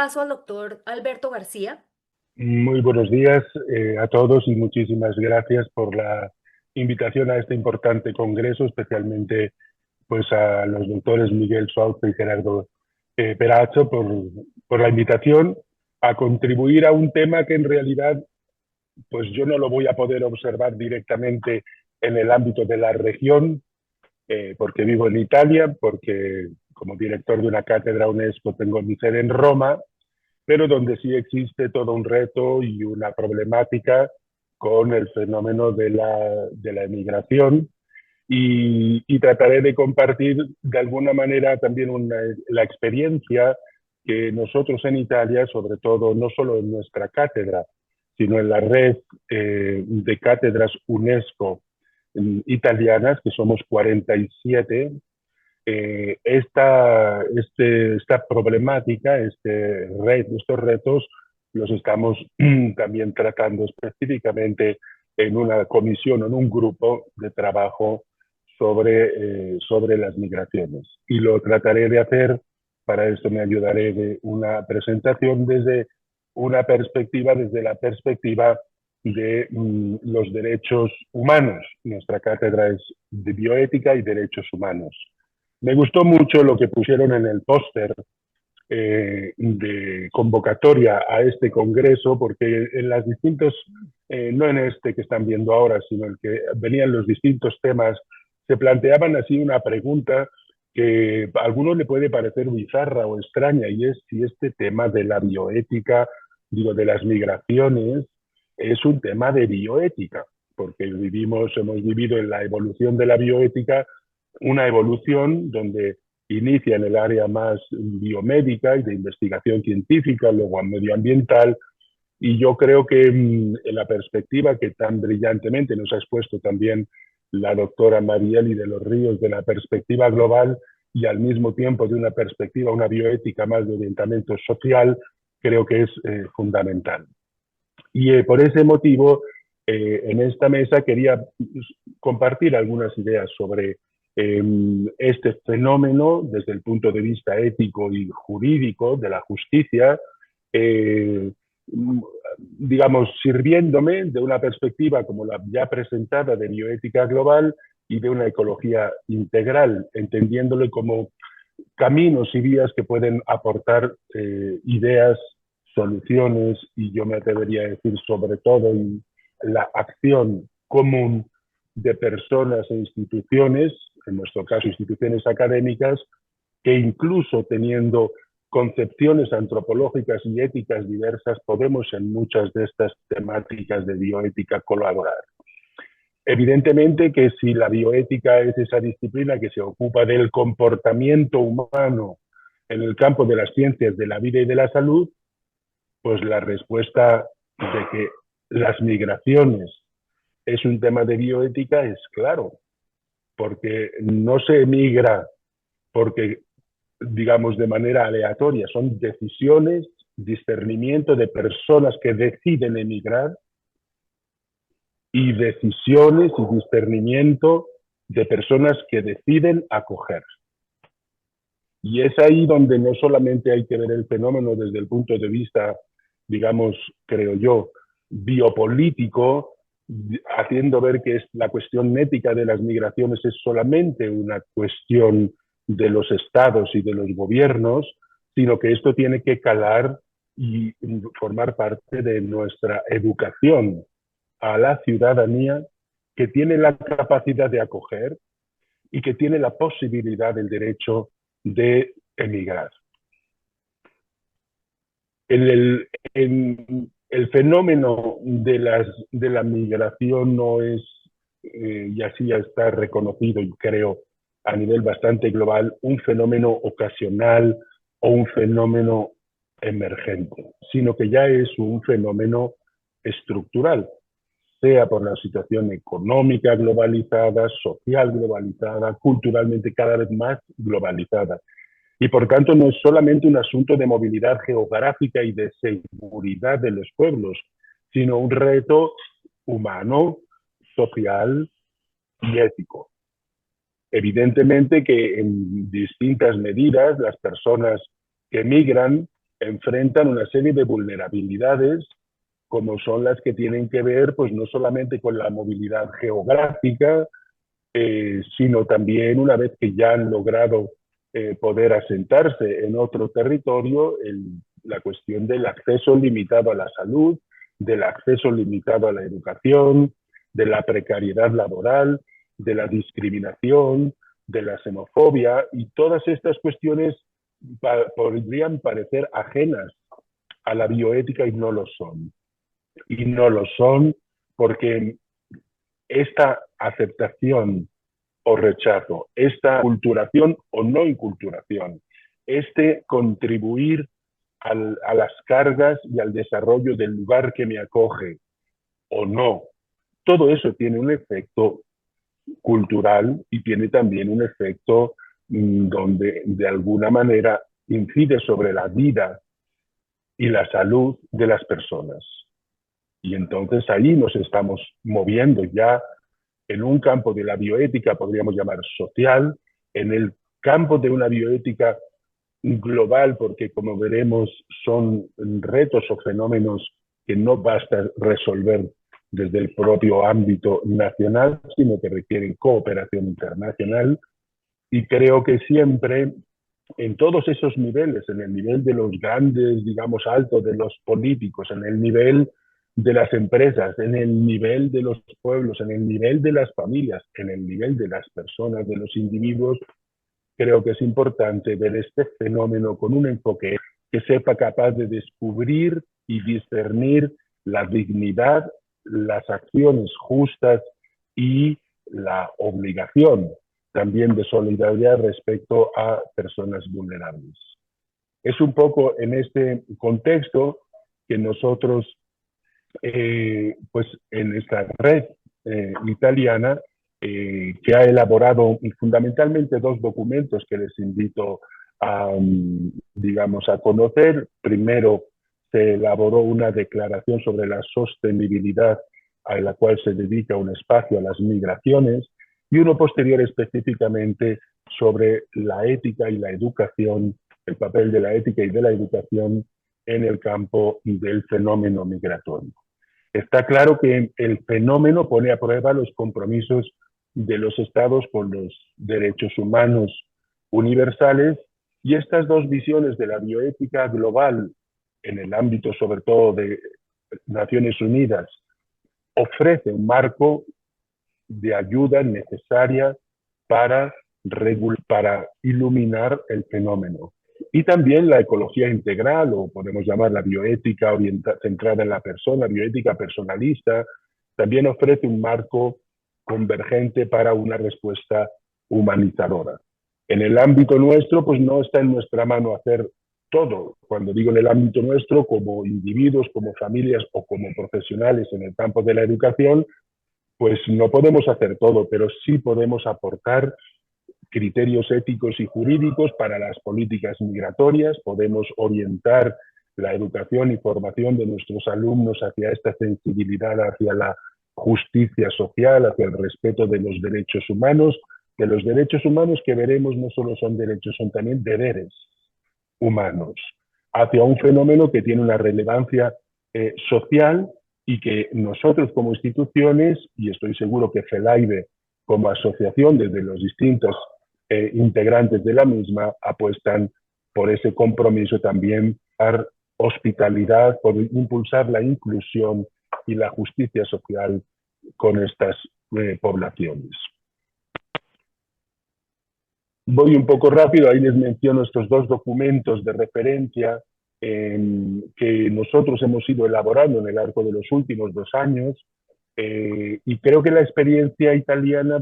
paso al doctor Alberto García. Muy buenos días a todos y muchísimas gracias por la invitación a este importante congreso, especialmente pues a los doctores Miguel Sousa y Gerardo Peracho por la invitación a contribuir a un tema que en realidad pues yo no lo voy a poder observar directamente en el ámbito de la región, porque vivo en Italia, porque como director de una cátedra UNESCO tengo mi sede en Roma, pero donde sí existe todo un reto y una problemática con el fenómeno de la emigración y trataré de compartir de alguna manera también la experiencia que nosotros en Italia, sobre todo no solo en nuestra cátedra, sino en la red de cátedras UNESCO italianas, que somos 47, esta problemática, estos retos, los estamos también tratando específicamente en una comisión o en un grupo de trabajo sobre las migraciones. Y lo trataré de hacer, para esto me ayudaré de una presentación desde desde la perspectiva de los derechos humanos. Nuestra cátedra es de bioética y derechos humanos. Me gustó mucho lo que pusieron en el póster de convocatoria a este congreso, porque en las distintos, no en este que están viendo ahora, sino el que venían los distintos temas, se planteaban así una pregunta que a algunos le puede parecer bizarra o extraña, y es si este tema de la bioética, digo, de las migraciones, es un tema de bioética, porque hemos vivido en la evolución de la bioética una evolución donde inicia en el área más biomédica y de investigación científica, luego medioambiental, y yo creo que en la perspectiva que tan brillantemente nos ha expuesto también la doctora Marieli de los Ríos, de la perspectiva global y al mismo tiempo de una perspectiva, una bioética más de orientamiento social, creo que es fundamental. Y por ese motivo, en esta mesa quería compartir algunas ideas sobre este fenómeno desde el punto de vista ético y jurídico de la justicia, eh, digamos, sirviéndome de una perspectiva como la ya presentada de bioética global y de una ecología integral, entendiéndole como caminos y vías que pueden aportar ideas, soluciones y yo me atrevería a decir sobre todo la acción común de personas e instituciones, en nuestro caso instituciones académicas, que incluso teniendo concepciones antropológicas y éticas diversas, podemos en muchas de estas temáticas de bioética colaborar. Evidentemente que si la bioética es esa disciplina que se ocupa del comportamiento humano en el campo de las ciencias de la vida y de la salud, pues la respuesta de que las migraciones es un tema de bioética es claro, porque no se emigra porque, digamos, de manera aleatoria, son decisiones, discernimiento de personas que deciden emigrar y decisiones y discernimiento de personas que deciden acoger. Y es ahí donde no solamente hay que ver el fenómeno desde el punto de vista, digamos, creo yo, biopolítico, haciendo ver que es la cuestión ética de las migraciones es solamente una cuestión de los estados y de los gobiernos, sino que esto tiene que calar y formar parte de nuestra educación a la ciudadanía que tiene la capacidad de acoger y que tiene la posibilidad del derecho de emigrar. El fenómeno de la migración no es, y así ya está reconocido y creo a nivel bastante global, un fenómeno ocasional o un fenómeno emergente, sino que ya es un fenómeno estructural, sea por la situación económica globalizada, social globalizada, culturalmente cada vez más globalizada. Y por tanto no es solamente un asunto de movilidad geográfica y de seguridad de los pueblos, sino un reto humano, social y ético. Evidentemente que en distintas medidas las personas que emigran enfrentan una serie de vulnerabilidades como son las que tienen que ver pues no solamente con la movilidad geográfica, sino también una vez que ya han logrado poder asentarse en otro territorio, la cuestión del acceso limitado a la salud, del acceso limitado a la educación, de la precariedad laboral, de la discriminación, de la xenofobia, y todas estas cuestiones podrían parecer ajenas a la bioética y no lo son. Y no lo son porque esta aceptación o rechazo, esta culturación o no inculturación, este contribuir a las cargas y al desarrollo del lugar que me acoge o no, todo eso tiene un efecto cultural y tiene también un efecto donde de alguna manera incide sobre la vida y la salud de las personas. Y entonces ahí nos estamos moviendo ya en un campo de la bioética, podríamos llamar social, en el campo de una bioética global, porque como veremos son retos o fenómenos que no basta resolver desde el propio ámbito nacional, sino que requieren cooperación internacional. Y creo que siempre en todos esos niveles, en el nivel de los grandes, digamos, altos de los políticos, en el nivel de las empresas, en el nivel de los pueblos, en el nivel de las familias, en el nivel de las personas, de los individuos, creo que es importante ver este fenómeno con un enfoque que sepa capaz de descubrir y discernir la dignidad, las acciones justas y la obligación también de solidaridad respecto a personas vulnerables. Es un poco en este contexto que nosotros, pues en esta red italiana, que ha elaborado fundamentalmente dos documentos que les invito a, digamos, a conocer. Primero, se elaboró una declaración sobre la sostenibilidad a la cual se dedica un espacio a las migraciones, y uno posterior específicamente sobre la ética y la educación, el papel de la ética y de la educación en el campo del fenómeno migratorio. Está claro que el fenómeno pone a prueba los compromisos de los estados con los derechos humanos universales, y estas dos visiones de la bioética global en el ámbito sobre todo de Naciones Unidas ofrece un marco de ayuda necesaria para iluminar el fenómeno. Y también la ecología integral, o podemos llamar la bioética centrada en la persona, bioética personalista, también ofrece un marco convergente para una respuesta humanizadora. En el ámbito nuestro, pues no está en nuestra mano hacer todo. Cuando digo en el ámbito nuestro, como individuos, como familias o como profesionales en el campo de la educación, pues no podemos hacer todo, pero sí podemos aportar criterios éticos y jurídicos para las políticas migratorias, podemos orientar la educación y formación de nuestros alumnos hacia esta sensibilidad, hacia la justicia social, hacia el respeto de los derechos humanos, que veremos no solo son derechos, son también deberes humanos, hacia un fenómeno que tiene una relevancia social y que nosotros como instituciones, y estoy seguro que FELAIBE como asociación desde los distintos integrantes de la misma, apuestan por ese compromiso también, por hospitalidad, por impulsar la inclusión y la justicia social con estas poblaciones. Voy un poco rápido, ahí les menciono estos dos documentos de referencia que nosotros hemos ido elaborando en el arco de los últimos 2 años, y creo que la experiencia italiana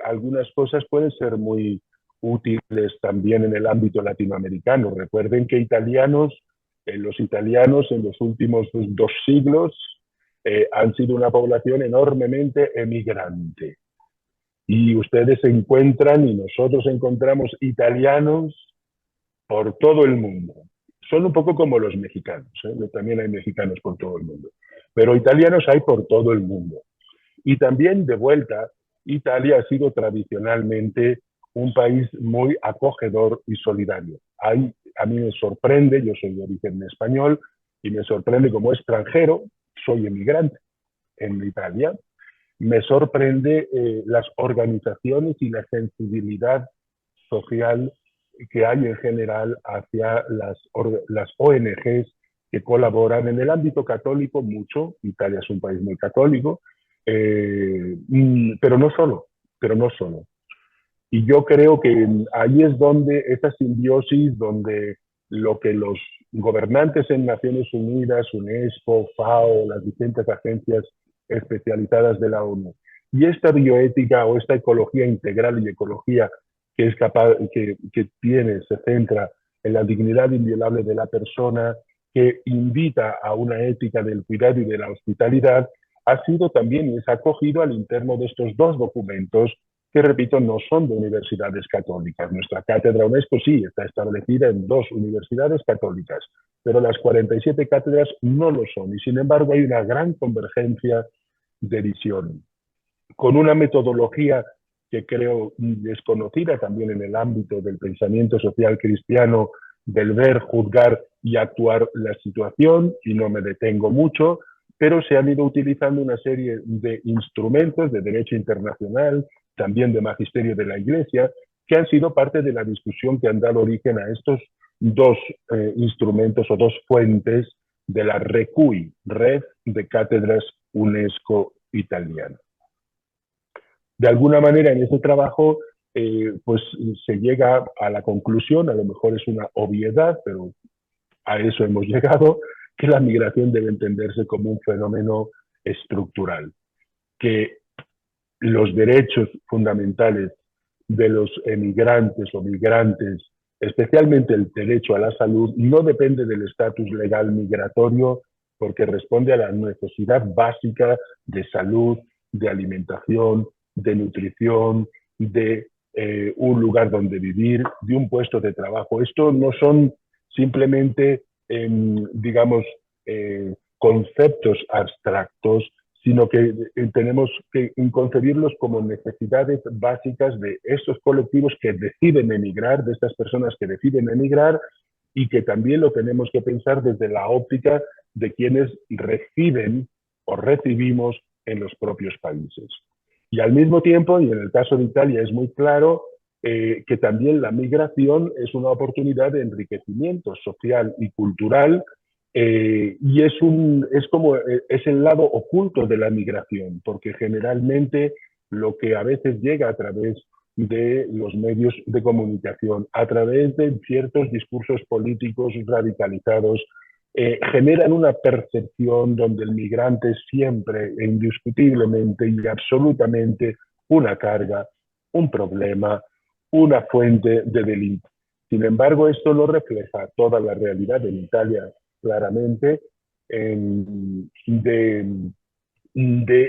algunas cosas pueden ser muy útiles también en el ámbito latinoamericano. Recuerden que los italianos en los últimos 2 siglos han sido una población enormemente emigrante. Y ustedes encuentran, y nosotros encontramos italianos por todo el mundo. Son un poco como los mexicanos, también hay mexicanos por todo el mundo, pero italianos hay por todo el mundo. Y también, de vuelta, Italia ha sido tradicionalmente un país muy acogedor y solidario. Hay a mí me sorprende, yo soy de origen español, y me sorprende como extranjero, soy emigrante en Italia, me sorprende las organizaciones y la sensibilidad social que hay en general hacia las ONGs que colaboran en el ámbito católico mucho. Italia es un país muy católico, pero no solo, pero no solo. Y yo creo que ahí es donde esa simbiosis, donde lo que los gobernantes en Naciones Unidas, UNESCO, FAO, las distintas agencias especializadas de la ONU, y esta bioética o esta ecología integral y ecología que es capaz, que tiene, se centra en la dignidad inviolable de la persona, que invita a una ética del cuidado y de la hospitalidad, ha sido también y es acogido al interno de estos dos documentos que, repito, no son de universidades católicas. Nuestra cátedra UNESCO sí está establecida en dos universidades católicas, pero las 47 cátedras no lo son. Y sin embargo hay una gran convergencia de visión, con una metodología que creo desconocida también en el ámbito del pensamiento social cristiano, del ver, juzgar y actuar la situación, y no me detengo mucho, pero se han ido utilizando una serie de instrumentos de derecho internacional, también de magisterio de la Iglesia, que han sido parte de la discusión que han dado origen a estos dos instrumentos o dos fuentes de la RECUI, Red de Cátedras UNESCO Italiana. De alguna manera en ese trabajo pues se llega a la conclusión, a lo mejor es una obviedad, pero a eso hemos llegado, que la migración debe entenderse como un fenómeno estructural, que los derechos fundamentales de los emigrantes o migrantes, especialmente el derecho a la salud, no depende del estatus legal migratorio porque responde a la necesidad básica de salud, de alimentación, de nutrición, de un lugar donde vivir, de un puesto de trabajo. Esto no son simplemente, digamos, conceptos abstractos, sino que tenemos que concebirlos como necesidades básicas de estos colectivos que deciden emigrar, de estas personas que deciden emigrar, y que también lo tenemos que pensar desde la óptica de quienes reciben o recibimos en los propios países. Y al mismo tiempo, y en el caso de Italia es muy claro, que también la migración es una oportunidad de enriquecimiento social y cultural, y es el lado oculto de la migración, porque generalmente lo que a veces llega a través de los medios de comunicación, a través de ciertos discursos políticos radicalizados, generan una percepción donde el migrante es siempre e indiscutiblemente y absolutamente una carga, un problema, una fuente de delito. Sin embargo, esto no refleja toda la realidad en Italia claramente, de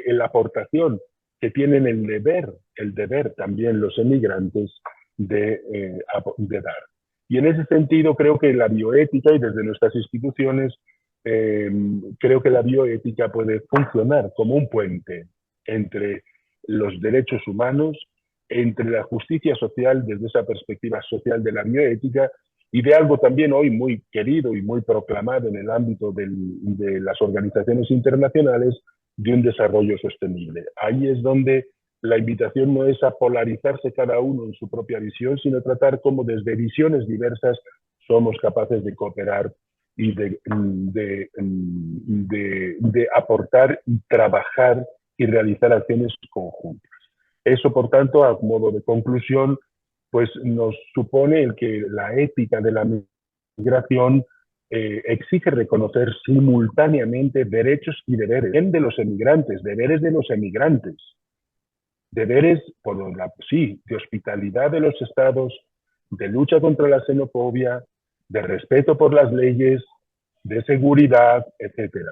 la aportación que tienen el deber también los emigrantes de dar. Y en ese sentido creo que la bioética, y desde nuestras instituciones, creo que la bioética puede funcionar como un puente entre los derechos humanos, entre la justicia social desde esa perspectiva social de la bioética, y de algo también hoy muy querido y muy proclamado en el ámbito de las organizaciones internacionales, de un desarrollo sostenible. Ahí es donde la invitación no es a polarizarse cada uno en su propia visión, sino tratar cómo desde visiones diversas somos capaces de cooperar y de aportar y trabajar y realizar acciones conjuntas. Eso, por tanto, a modo de conclusión, pues nos supone el que la ética de la migración exige reconocer simultáneamente derechos y deberes de los emigrantes, deberes de los emigrantes, deberes, sí, de hospitalidad de los estados, de lucha contra la xenofobia, de respeto por las leyes, de seguridad, etcétera.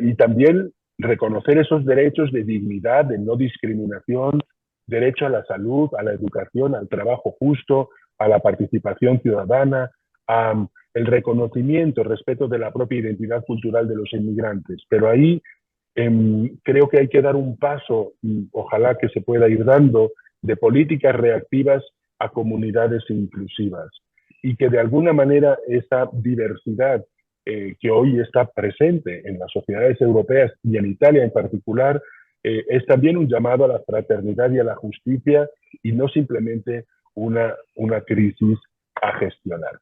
Y también reconocer esos derechos de dignidad, de no discriminación, derecho a la salud, a la educación, al trabajo justo, a la participación ciudadana, el reconocimiento, el respeto de la propia identidad cultural de los inmigrantes. Pero ahí creo que hay que dar un paso, ojalá que se pueda ir dando, de políticas reactivas a comunidades inclusivas. y que de alguna manera esa diversidad que hoy está presente en las sociedades europeas y en Italia en particular, es también un llamado a la fraternidad y a la justicia y no simplemente una crisis a gestionar.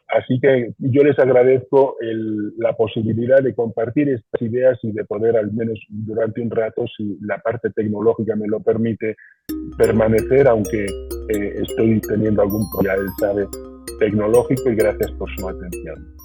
Así que yo les agradezco la posibilidad de compartir estas ideas y de poder, al menos durante un rato, si la parte tecnológica me lo permite, permanecer, aunque estoy teniendo algún problema, él sabe, tecnológico, y gracias por su atención.